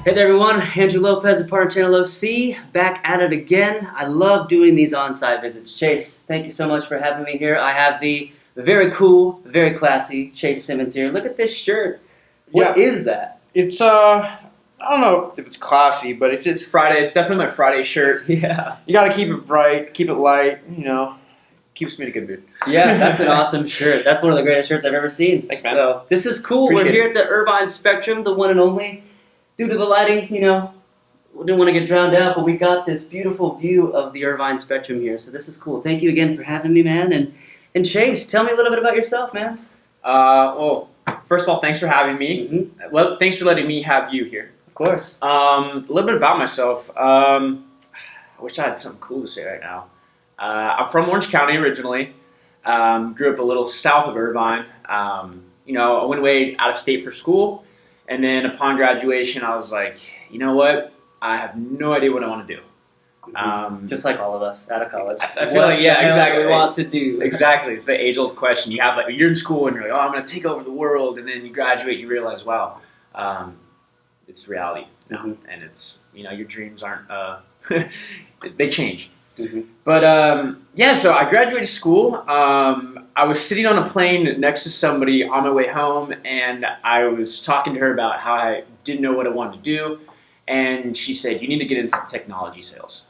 Hey there everyone, Andrew Lopez of Partner Channel OC, back at it again. I love doing these on-site visits. Chase, thank you so much for having me here. I have the very cool, very classy Chase Simmons here. Look at this shirt. What is that? It's I don't know if it's classy, but it's Friday. It's definitely my Friday shirt. Yeah. You got to keep it bright, keep it light. Keeps me in a good mood. Yeah, that's an awesome shirt. That's one of the greatest shirts I've ever seen. Thanks, man. So this is cool. Appreciate We're here at the Irvine Spectrum, the one and only. Due to the lighting, we didn't want to get drowned out, but we got this beautiful view of the Irvine Spectrum here. So this is cool. Thank you again for having me, man. And Chase, tell me a little bit about yourself, man. Well, first of all, thanks for having me. Mm-hmm. Well, thanks for letting me have you here. Of course. A little bit about myself. I wish I had something cool to say right now. I'm from Orange County originally. Grew up a little south of Irvine. I went away out of state for school. And then upon graduation, I was like, you know what? I have no idea what I want to do. Just like all of us out of college. I feel like, yeah, exactly. What we want to do. Exactly. It's the age-old question. You have you're in school and you're like, oh, I'm going to take over the world. And then you graduate, you realize, wow, it's reality now. Mm-hmm. And it's, your dreams aren't, they change. Mm-hmm. But, so I graduated school. I was sitting on a plane next to somebody on my way home, and I was talking to her about how I didn't know what I wanted to do, and she said, you need to get into technology sales.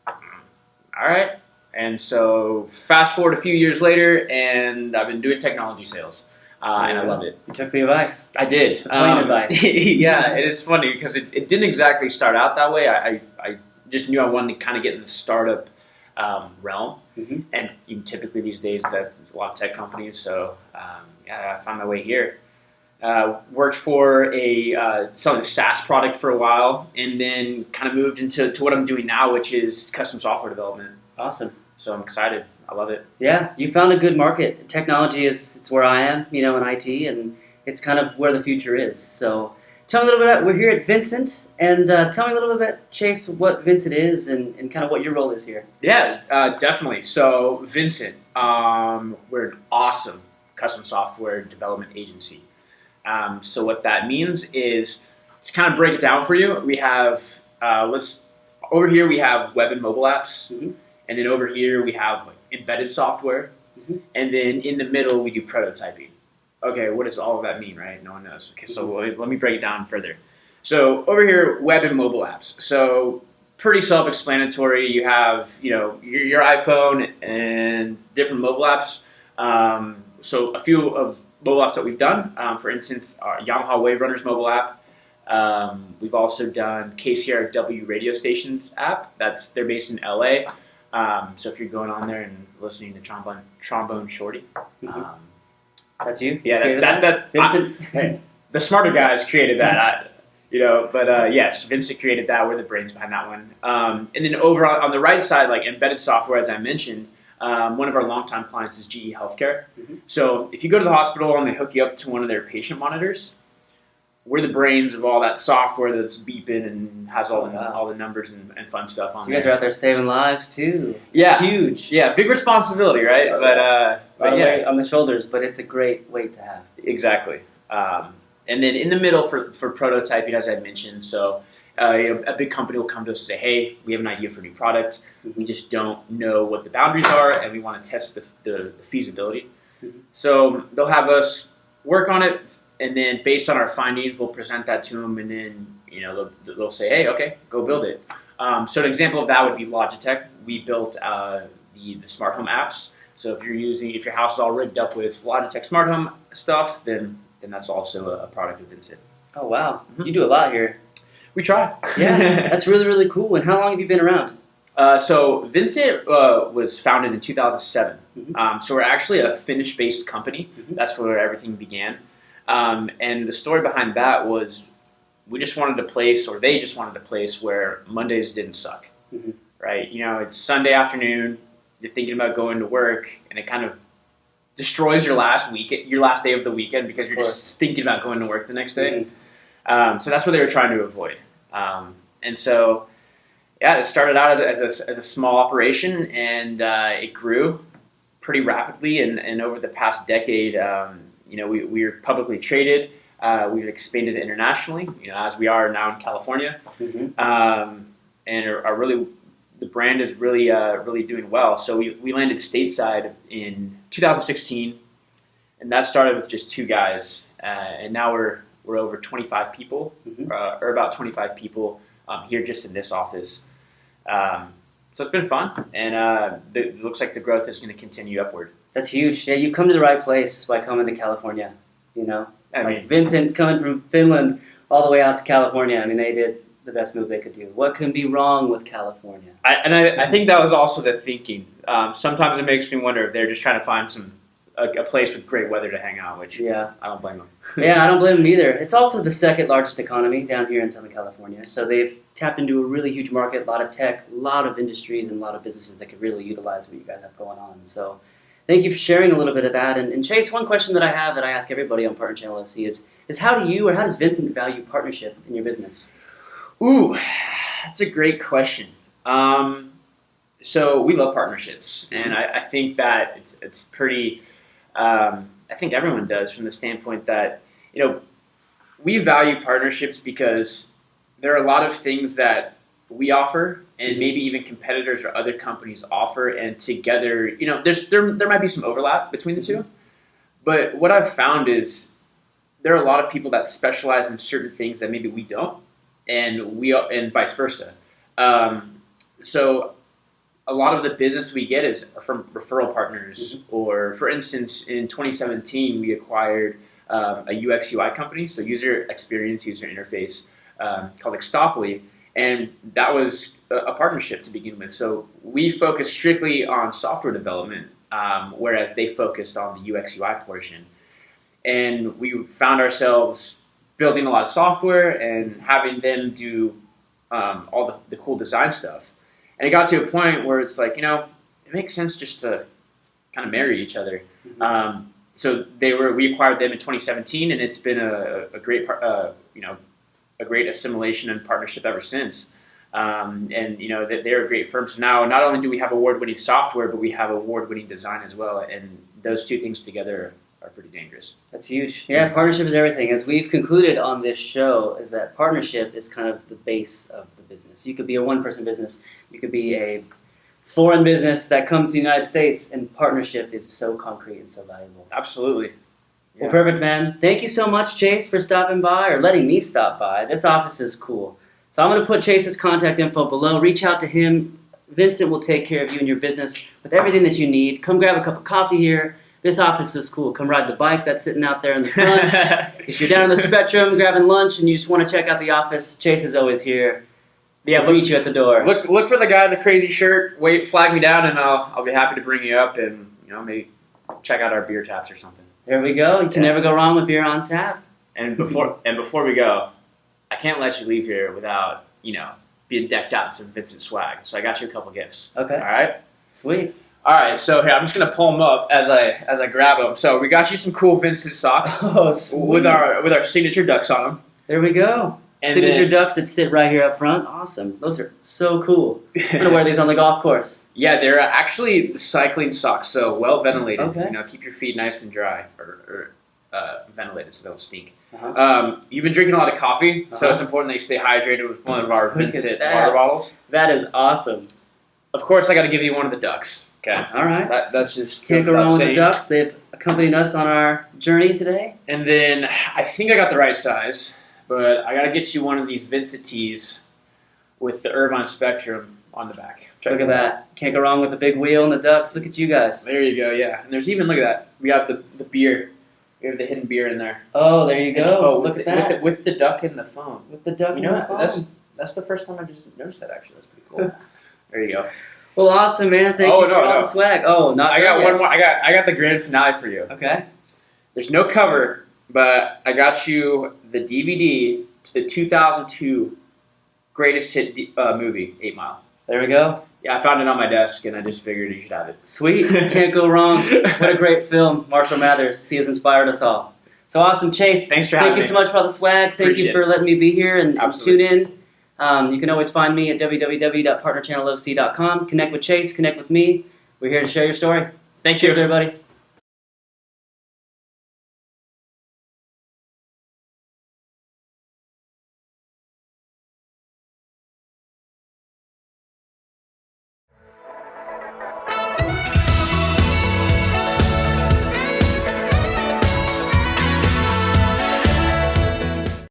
All right. And so fast forward a few years later, and I've been doing technology sales, and I love it. You took the advice. I did. Plain advice. Yeah, it is funny because it didn't exactly start out that way. I just knew I wanted to kind of get in the startup realm. Mm-hmm. And typically these days, there's a lot of tech companies. So I found my way here. Worked for selling a SaaS product for a while, and then kind of moved into what I'm doing now, which is custom software development. Awesome. So I'm excited. I love it. Yeah, you found a good market. Technology it's where I am, in IT, and it's kind of where the future is. So tell me a little bit we're here at Vincit, and tell me a little bit about, Chase, what Vincit is and kind of what your role is here. Yeah, definitely. So Vincit, we're an awesome custom software development agency. So what that means is, to kind of break it down for you, we have, over here we have web and mobile apps, Mm-hmm. and then over here we have embedded software, Mm-hmm. and then in the middle we do prototyping. Okay, what does all of that mean, right? No one knows. Okay, so let me break it down further. So over here, web and mobile apps. So pretty self-explanatory. You have, your iPhone and different mobile apps. So a few of mobile apps that we've done, for instance, our Yamaha Wave Runners mobile app. We've also done KCRW radio stations app. They're based in LA. So if you're going on there and listening to Trombone Shorty, Mm-hmm. That's you? yeah, that Vincit? hey, the smarter guys created that, But yes, Vincit created that. We're the brains behind that one. And then over on the right side, like embedded software, as I mentioned, one of our longtime clients is GE Healthcare. Mm-hmm. So if you go to the hospital and they hook you up to one of their patient monitors, we're the brains of all that software that's beeping and has all the numbers and fun stuff on You guys are out there saving lives too. Yeah. It's huge. Yeah, big responsibility, right? But yeah, Weight on the shoulders, but it's a great weight to have. exactly. And then in the middle for prototyping, as I mentioned, so a big company will come to us and say, hey, we have an idea for a new product. We just don't know what the boundaries are, and we want to test the feasibility. Mm-hmm. So They'll have us work on it, and then based on our findings, we'll present that to them, and then they'll say, hey, okay, go build it. So an example of that would be Logitech. We built the smart home apps. So if your house is all rigged up with Logitech smart home stuff, then that's also a product of Vincit. Oh, wow. Mm-hmm. You do a lot here. We try. Yeah, that's really, really cool. And how long have you been around? So Vincit was founded in 2007. Mm-hmm. So we're actually a Finnish-based company. Mm-hmm. That's where everything began. And the story behind that was they just wanted a place where Mondays didn't suck. Mm-hmm. Right? It's Sunday afternoon. You're thinking about going to work, and it kind of destroys your last day of the weekend because you're just thinking about going to work the next day. Mm-hmm. So that's what they were trying to avoid. And so, yeah, it started out as a small operation, and it grew pretty rapidly. And over the past decade, we were publicly traded. We've expanded internationally, as we are now in California, and are really the brand is really really doing well. So we landed stateside in 2016, and that started with just 2 guys, and now we're over 25 people, or about 25 people here just in this office. So it's been fun, and it looks like the growth is going to continue upward. That's huge. Yeah, you've come to the right place by coming to California. I mean, Vincent coming from Finland all the way out to California. I mean, they did the best move they could do. What can be wrong with California? I think that was also the thinking. Sometimes it makes me wonder if they're just trying to find a place with great weather to hang out, which I don't blame them. Yeah, I don't blame them either. It's also the second largest economy down here in Southern California, so they've tapped into a really huge market, a lot of tech, a lot of industries, and a lot of businesses that could really utilize what you guys have going on. So thank you for sharing a little bit of that. And Chase, one question that I have that I ask everybody on Partner Channel OC is how does Vincent value partnership in your business? Ooh, that's a great question. So we love partnerships, and I think that it's pretty. I think everyone does, from the standpoint that we value partnerships because there are a lot of things that we offer, and maybe even competitors or other companies offer, and together, there might be some overlap between the two. But what I've found is there are a lot of people that specialize in certain things that maybe we don't, and vice versa. So a lot of the business we get is from referral partners, or for instance, in 2017, we acquired a UX UI company, so user experience, user interface, called Extopoli, and that was a partnership to begin with. So we focused strictly on software development, whereas they focused on the UX UI portion. And we found ourselves building a lot of software and having them do all the cool design stuff. And it got to a point where it's like, it makes sense just to kind of marry each other. So we acquired them in 2017, and it's been a great a great assimilation and partnership ever since. And they're a great firm. So now not only do we have award-winning software, but we have award-winning design as well. And those two things together are pretty dangerous. That's huge. Yeah, partnership is everything. As we've concluded on this show, is that partnership is kind of the base of the business. You could be a one-person business. You could be a foreign business that comes to the United States, and partnership is so concrete and so valuable. Absolutely. Yeah. Well, perfect, man. Thank you so much, Chase, for stopping by or letting me stop by. This office is cool. So I'm going to put Chase's contact info below. Reach out to him. Vincent will take care of you and your business with everything that you need. Come grab a cup of coffee here. This office is cool. Come ride the bike that's sitting out there in the front. If you're down on the Spectrum grabbing lunch and you just want to check out the office, Chase is always here. Yeah, meet you at the door. Look for the guy in the crazy shirt. Flag me down, and I'll be happy to bring you up, and maybe check out our beer taps or something. There we go. You can never go wrong with beer on tap. And before we go, I can't let you leave here without being decked out in some Vincit swag. So I got you a couple gifts. Okay. All right. Sweet. All right. So here, I'm just gonna pull them up as I grab them. So we got you some cool Vincit socks. Oh, sweet. with our signature ducks on them. There we go. And signature ducks that sit right here up front. Awesome. Those are so cool. I'm going to wear these on the golf course. Yeah, they're actually cycling socks, so well ventilated. Okay. Keep your feet nice and dry, or ventilated so they don't stink. You've been drinking a lot of coffee, so it's important that you stay hydrated with one of our Vincit water bottles. That is awesome. Of course, I got to give you one of the ducks. Okay. All right. That's just can't go wrong with the ducks. They've accompanied us on our journey today. And then I think I got the right size. But I got to get you one of these Vincit tees with the Irvine Spectrum on the back. Look at that. Can't go wrong with the big wheel and the ducks. Look at you guys. There you go, yeah. And there's even, look at that. We have the beer. We have the hidden beer in there. Oh, there you go. Look at that. With the duck in the phone. With the duck in the phone. That's the first time I just noticed that, actually. That's pretty cool. There you go. Well, awesome, man. Thank you for all the swag. Oh, not I got one more. I got the grand finale for you. Okay. There's no cover, but I got you the DVD to the 2002 greatest hit movie, 8 Mile. There we go. Yeah, I found it on my desk, and I just figured you should have it. Sweet. Can't go wrong. What a great film. Marshall Mathers. He has inspired us all. So awesome, Chase. Thanks for having me. Thank you so much for all the swag. Thank you for letting me be here and tune in. You can always find me at www.partnerchannelofc.com. Connect with Chase. Connect with me. We're here to share your story. Thank you. Cheers, everybody.